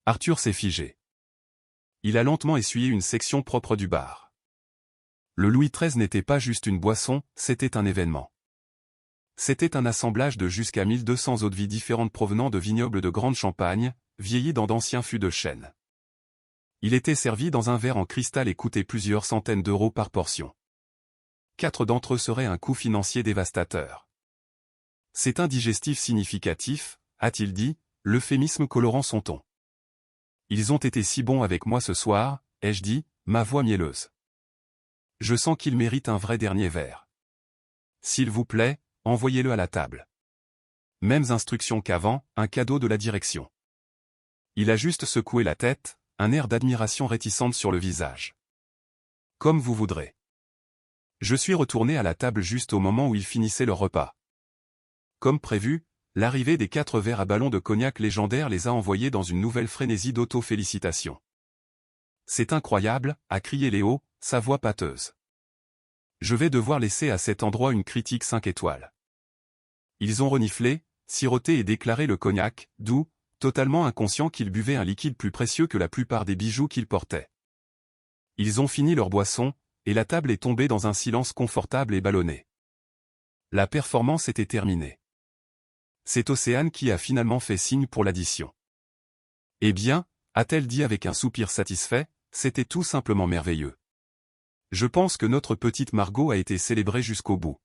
Arthur s'est figé. Il a lentement essuyé une section propre du bar. Le Louis XIII n'était pas juste une boisson, c'était un événement. C'était un assemblage de jusqu'à 1200 eaux-de-vie différentes provenant de vignobles de grande Champagne, vieillis dans d'anciens fûts de chêne. Il était servi dans un verre en cristal et coûtait plusieurs centaines d'euros par portion. 4 d'entre eux seraient un coût financier dévastateur. C'est un digestif significatif, a-t-il dit, l'euphémisme colorant son ton. Ils ont été si bons avec moi ce soir, ai-je dit, ma voix mielleuse. Je sens qu'ils méritent un vrai dernier verre. S'il vous plaît, envoyez-le à la table. Mêmes instructions qu'avant, un cadeau de la direction. Il a juste secoué la tête, un air d'admiration réticente sur le visage. Comme vous voudrez. Je suis retourné à la table juste au moment où ils finissaient leur repas. Comme prévu, l'arrivée des 4 verres à ballon de cognac légendaire les a envoyés dans une nouvelle frénésie d'auto-félicitations. C'est incroyable, a crié Léo, sa voix pâteuse. Je vais devoir laisser à cet endroit une critique 5 étoiles. Ils ont reniflé, siroté et déclaré le cognac, doux, totalement inconscient qu'ils buvaient un liquide plus précieux que la plupart des bijoux qu'ils portaient. Ils ont fini leur boisson, et la table est tombée dans un silence confortable et ballonné. La performance était terminée. C'est Océane qui a finalement fait signe pour l'addition. Eh bien, a-t-elle dit avec un soupir satisfait, c'était tout simplement merveilleux. Je pense que notre petite Margot a été célébrée jusqu'au bout.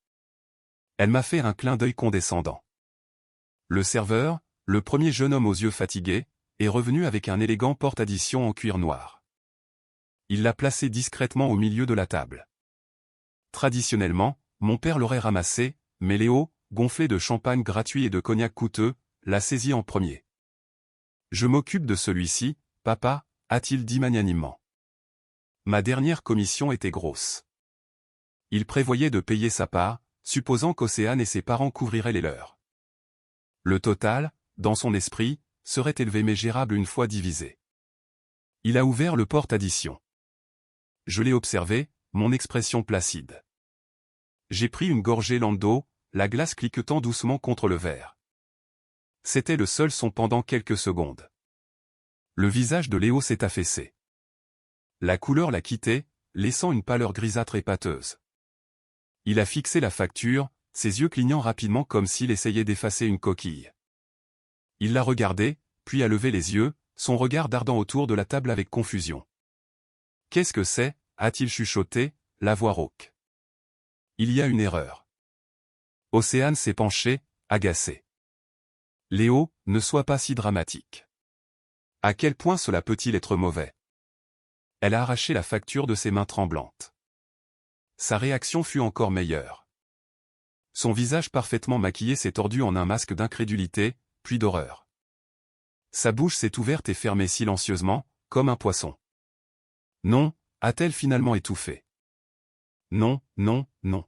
Elle m'a fait un clin d'œil condescendant. Le serveur, le premier jeune homme aux yeux fatigués, est revenu avec un élégant porte-addition en cuir noir. Il l'a placé discrètement au milieu de la table. Traditionnellement, mon père l'aurait ramassé, mais Léo, gonflé de champagne gratuit et de cognac coûteux, l'a saisi en premier. « Je m'occupe de celui-ci, papa », a-t-il dit magnanimement. Ma dernière commission était grosse. Il prévoyait de payer sa part, supposant qu'Océane et ses parents couvriraient les leurs. Le total, dans son esprit, serait élevé mais gérable une fois divisé. Il a ouvert le porte-addition. Je l'ai observé, mon expression placide. J'ai pris une gorgée lente d'eau, la glace cliquetant doucement contre le verre. C'était le seul son pendant quelques secondes. Le visage de Léo s'est affaissé. La couleur l'a quitté, laissant une pâleur grisâtre et pâteuse. Il a fixé la facture, ses yeux clignant rapidement comme s'il essayait d'effacer une coquille. Il l'a regardé, puis a levé les yeux, son regard dardant autour de la table avec confusion. « Qu'est-ce que c'est » a-t-il chuchoté, la voix rauque. « Il y a une erreur. » Océane s'est penchée, agacée. « Léo, ne sois pas si dramatique. À quel point cela peut-il être mauvais ?» Elle a arraché la facture de ses mains tremblantes. Sa réaction fut encore meilleure. Son visage parfaitement maquillé s'est tordu en un masque d'incrédulité, puis d'horreur. Sa bouche s'est ouverte et fermée silencieusement, comme un poisson. « Non » a-t-elle finalement étouffé. « Non, non, non. »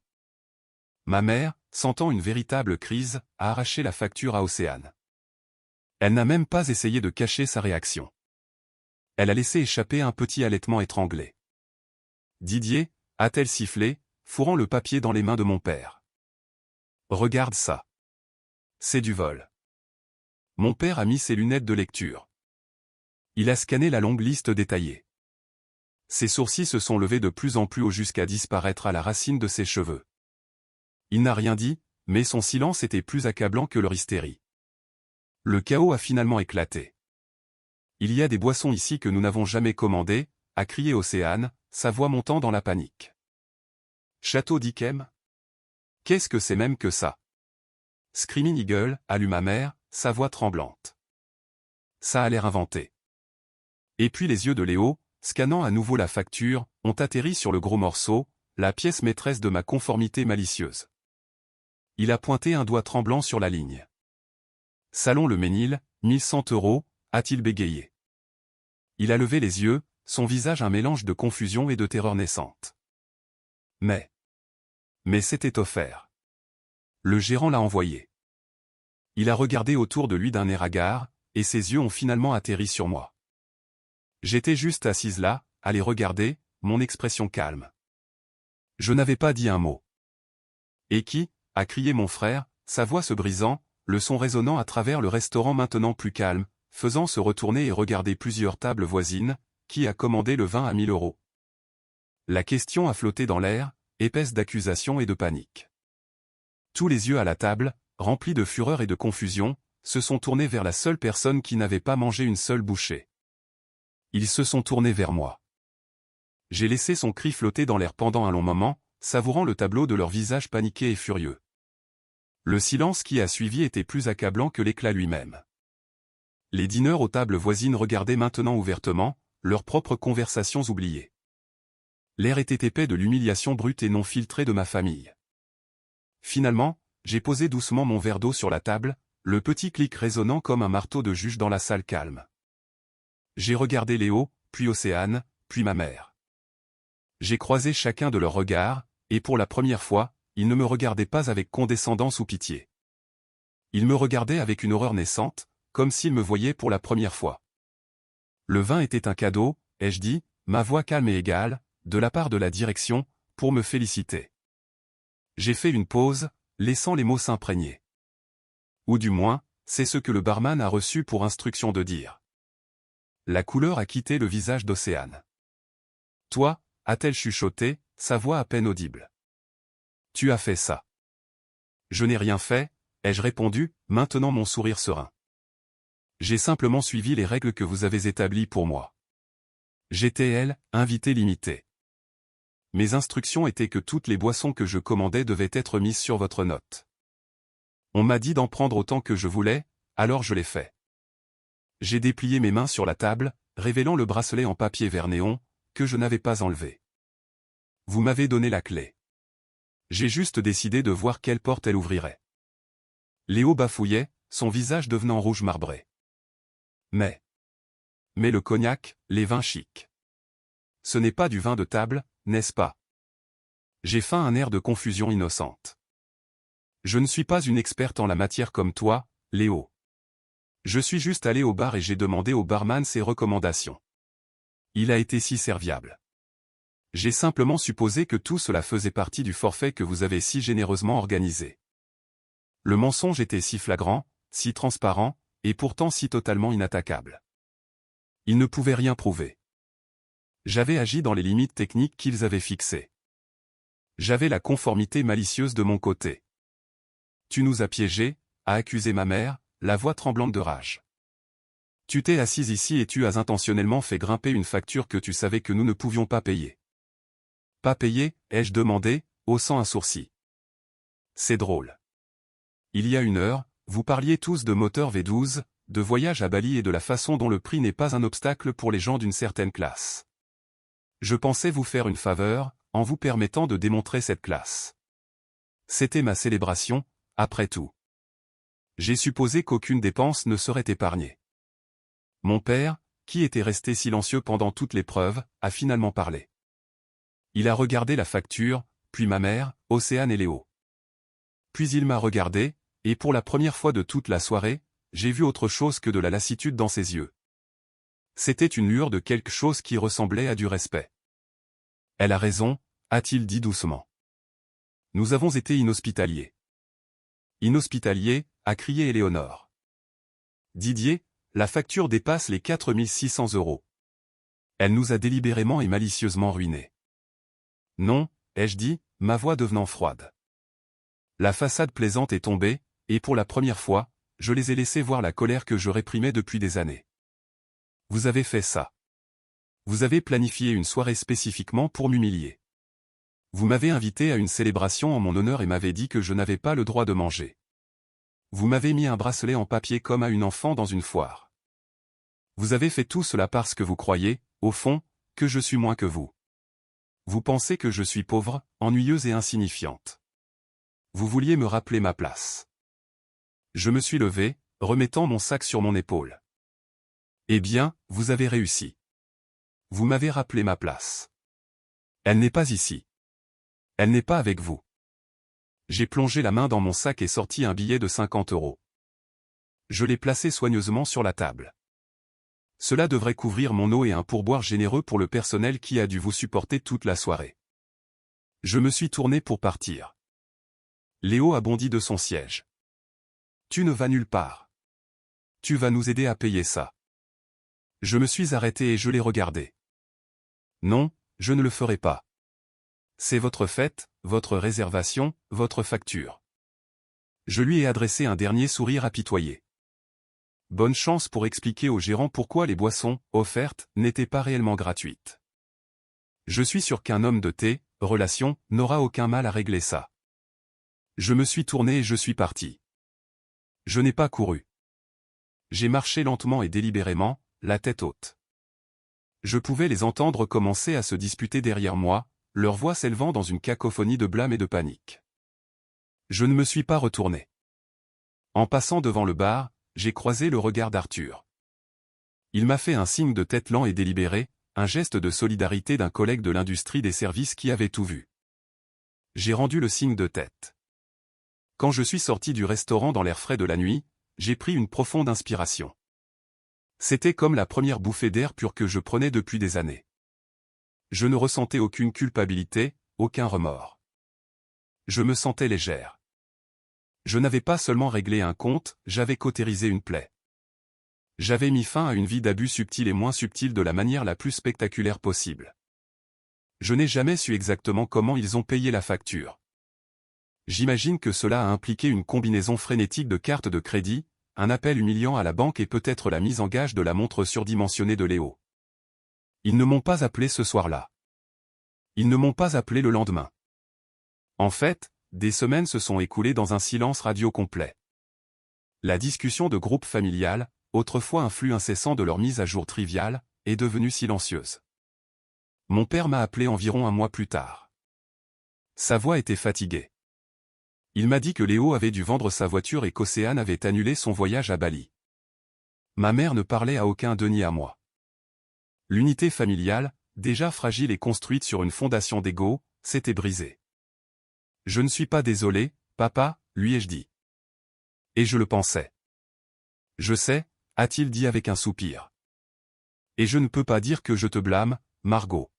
Ma mère, sentant une véritable crise, a arraché la facture à Océane. Elle n'a même pas essayé de cacher sa réaction. Elle a laissé échapper un petit halètement étranglé. « Didier » a-t-elle sifflé, fourrant le papier dans les mains de mon père. « Regarde ça. C'est du vol. » Mon père a mis ses lunettes de lecture. Il a scanné la longue liste détaillée. Ses sourcils se sont levés de plus en plus haut jusqu'à disparaître à la racine de ses cheveux. Il n'a rien dit, mais son silence était plus accablant que leur hystérie. Le chaos a finalement éclaté. « Il y a des boissons ici que nous n'avons jamais commandées » a crié Océane, sa voix montant dans la panique. « Château d'Yquem ? Qu'est-ce que c'est même que ça ?» Screaming Eagle, allume ma mère, sa voix tremblante. Ça a l'air inventé. Et puis les yeux de Léo, scannant à nouveau la facture, ont atterri sur le gros morceau, la pièce maîtresse de ma conformité malicieuse. Il a pointé un doigt tremblant sur la ligne. « Salon Le Ménil, 1100 €, a-t-il bégayé. Il a levé les yeux, son visage un mélange de confusion et de terreur naissante. Mais c'était offert. Le gérant l'a envoyé. Il a regardé autour de lui d'un air hagard, et ses yeux ont finalement atterri sur moi. J'étais juste assise là, à les regarder, mon expression calme. Je n'avais pas dit un mot. « Et qui » a crié mon frère, sa voix se brisant, le son résonnant à travers le restaurant maintenant plus calme, faisant se retourner et regarder plusieurs tables voisines, qui a commandé le vin à 1000 €. La question a flotté dans l'air, épaisse d'accusation et de panique. Tous les yeux à la table, remplis de fureur et de confusion, se sont tournés vers la seule personne qui n'avait pas mangé une seule bouchée. Ils se sont tournés vers moi. J'ai laissé son cri flotter dans l'air pendant un long moment, savourant le tableau de leurs visages paniqués et furieux. Le silence qui a suivi était plus accablant que l'éclat lui-même. Les dîneurs aux tables voisines regardaient maintenant ouvertement, leurs propres conversations oubliées. L'air était épais de l'humiliation brute et non filtrée de ma famille. Finalement, j'ai posé doucement mon verre d'eau sur la table, le petit clic résonnant comme un marteau de juge dans la salle calme. J'ai regardé Léo, puis Océane, puis ma mère. J'ai croisé chacun de leurs regards, et pour la première fois, ils ne me regardaient pas avec condescendance ou pitié. Ils me regardaient avec une horreur naissante, comme s'ils me voyaient pour la première fois. Le vin était un cadeau, ai-je dit, ma voix calme et égale, de la part de la direction, pour me féliciter. J'ai fait une pause, laissant les mots s'imprégner. Ou du moins, c'est ce que le barman a reçu pour instruction de dire. La couleur a quitté le visage d'Océane. Toi, a-t-elle chuchoté, sa voix à peine audible. Tu as fait ça. Je n'ai rien fait, ai-je répondu, maintenant mon sourire serein. J'ai simplement suivi les règles que vous avez établies pour moi. J'étais, elle, invité limité. Mes instructions étaient que toutes les boissons que je commandais devaient être mises sur votre note. On m'a dit d'en prendre autant que je voulais, alors je l'ai fait. J'ai déplié mes mains sur la table, révélant le bracelet en papier vert néon, que je n'avais pas enlevé. Vous m'avez donné la clé. J'ai juste décidé de voir quelle porte elle ouvrirait. Léo bafouillait, son visage devenant rouge marbré. Mais le cognac, les vins chics. Ce n'est pas du vin de table, n'est-ce pas? J'ai feint un air de confusion innocente. Je ne suis pas une experte en la matière comme toi, Léo. Je suis juste allé au bar et j'ai demandé au barman ses recommandations. Il a été si serviable. J'ai simplement supposé que tout cela faisait partie du forfait que vous avez si généreusement organisé. Le mensonge était si flagrant, si transparent, et pourtant si totalement inattaquable. Ils ne pouvaient rien prouver. J'avais agi dans les limites techniques qu'ils avaient fixées. J'avais la conformité malicieuse de mon côté. Tu nous as piégés, a accusé ma mère, la voix tremblante de rage. Tu t'es assise ici et tu as intentionnellement fait grimper une facture que tu savais que nous ne pouvions pas payer. Pas payer, ai-je demandé, haussant un sourcil. C'est drôle. Il y a une heure, vous parliez tous de moteur V12, de voyage à Bali et de la façon dont le prix n'est pas un obstacle pour les gens d'une certaine classe. Je pensais vous faire une faveur, en vous permettant de démontrer cette classe. C'était ma célébration, après tout. J'ai supposé qu'aucune dépense ne serait épargnée. Mon père, qui était resté silencieux pendant toute l'épreuve, a finalement parlé. Il a regardé la facture, puis ma mère, Océane et Léo. Puis il m'a regardé, et pour la première fois de toute la soirée, j'ai vu autre chose que de la lassitude dans ses yeux. C'était une lueur de quelque chose qui ressemblait à du respect. Elle a raison, a-t-il dit doucement. Nous avons été inhospitaliers. Inhospitaliers, a crié Éléonore. Didier, la facture dépasse les 4600 €. Elle nous a délibérément et malicieusement ruinés. Non, ai-je dit, ma voix devenant froide. La façade plaisante est tombée, et pour la première fois, je les ai laissés voir la colère que je réprimais depuis des années. Vous avez fait ça. Vous avez planifié une soirée spécifiquement pour m'humilier. Vous m'avez invité à une célébration en mon honneur et m'avez dit que je n'avais pas le droit de manger. Vous m'avez mis un bracelet en papier comme à une enfant dans une foire. Vous avez fait tout cela parce que vous croyez, au fond, que je suis moins que vous. Vous pensez que je suis pauvre, ennuyeuse et insignifiante. Vous vouliez me rappeler ma place. Je me suis levé, remettant mon sac sur mon épaule. Eh bien, vous avez réussi. Vous m'avez rappelé ma place. Elle n'est pas ici. Elle n'est pas avec vous. J'ai plongé la main dans mon sac et sorti un billet de 50 €. Je l'ai placé soigneusement sur la table. Cela devrait couvrir mon eau et un pourboire généreux pour le personnel qui a dû vous supporter toute la soirée. Je me suis tourné pour partir. Léo a bondi de son siège. Tu ne vas nulle part. Tu vas nous aider à payer ça. Je me suis arrêté et je l'ai regardé. Non, je ne le ferai pas. C'est votre fête, votre réservation, votre facture. Je lui ai adressé un dernier sourire apitoyé. Bonne chance pour expliquer au gérant pourquoi les boissons, offertes, n'étaient pas réellement gratuites. Je suis sûr qu'un homme de thé, relation, n'aura aucun mal à régler ça. Je me suis tourné et je suis parti. Je n'ai pas couru. J'ai marché lentement et délibérément, la tête haute. Je pouvais les entendre commencer à se disputer derrière moi, leur voix s'élevant dans une cacophonie de blâme et de panique. Je ne me suis pas retourné. En passant devant le bar, j'ai croisé le regard d'Arthur. Il m'a fait un signe de tête lent et délibéré, un geste de solidarité d'un collègue de l'industrie des services qui avait tout vu. J'ai rendu le signe de tête. Quand je suis sorti du restaurant dans l'air frais de la nuit, j'ai pris une profonde inspiration. C'était comme la première bouffée d'air pur que je prenais depuis des années. Je ne ressentais aucune culpabilité, aucun remords. Je me sentais légère. Je n'avais pas seulement réglé un compte, j'avais cautérisé une plaie. J'avais mis fin à une vie d'abus subtil et moins subtil de la manière la plus spectaculaire possible. Je n'ai jamais su exactement comment ils ont payé la facture. J'imagine que cela a impliqué une combinaison frénétique de cartes de crédit, un appel humiliant à la banque et peut-être la mise en gage de la montre surdimensionnée de Léo. Ils ne m'ont pas appelé ce soir-là. Ils ne m'ont pas appelé le lendemain. En fait, des semaines se sont écoulées dans un silence radio complet. La discussion de groupe familial, autrefois un flux incessant de leur mise à jour triviale, est devenue silencieuse. Mon père m'a appelé environ un mois plus tard. Sa voix était fatiguée. Il m'a dit que Léo avait dû vendre sa voiture et qu'Océane avait annulé son voyage à Bali. Ma mère ne parlait à aucun d'eux ni à moi. L'unité familiale, déjà fragile et construite sur une fondation d'ego, s'était brisée. Je ne suis pas désolé, papa, lui ai-je dit. Et je le pensais. Je sais, a-t-il dit avec un soupir. Et je ne peux pas dire que je te blâme, Margot.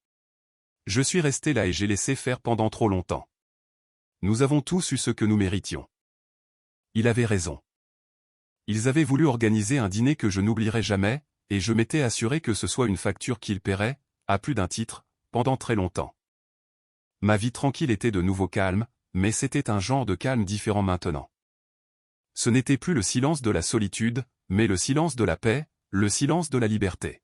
Je suis resté là et j'ai laissé faire pendant trop longtemps. Nous avons tous eu ce que nous méritions. Il avait raison. Ils avaient voulu organiser un dîner que je n'oublierai jamais, et je m'étais assuré que ce soit une facture qu'ils paieraient, à plus d'un titre, pendant très longtemps. Ma vie tranquille était de nouveau calme, mais c'était un genre de calme différent maintenant. Ce n'était plus le silence de la solitude, mais le silence de la paix, le silence de la liberté.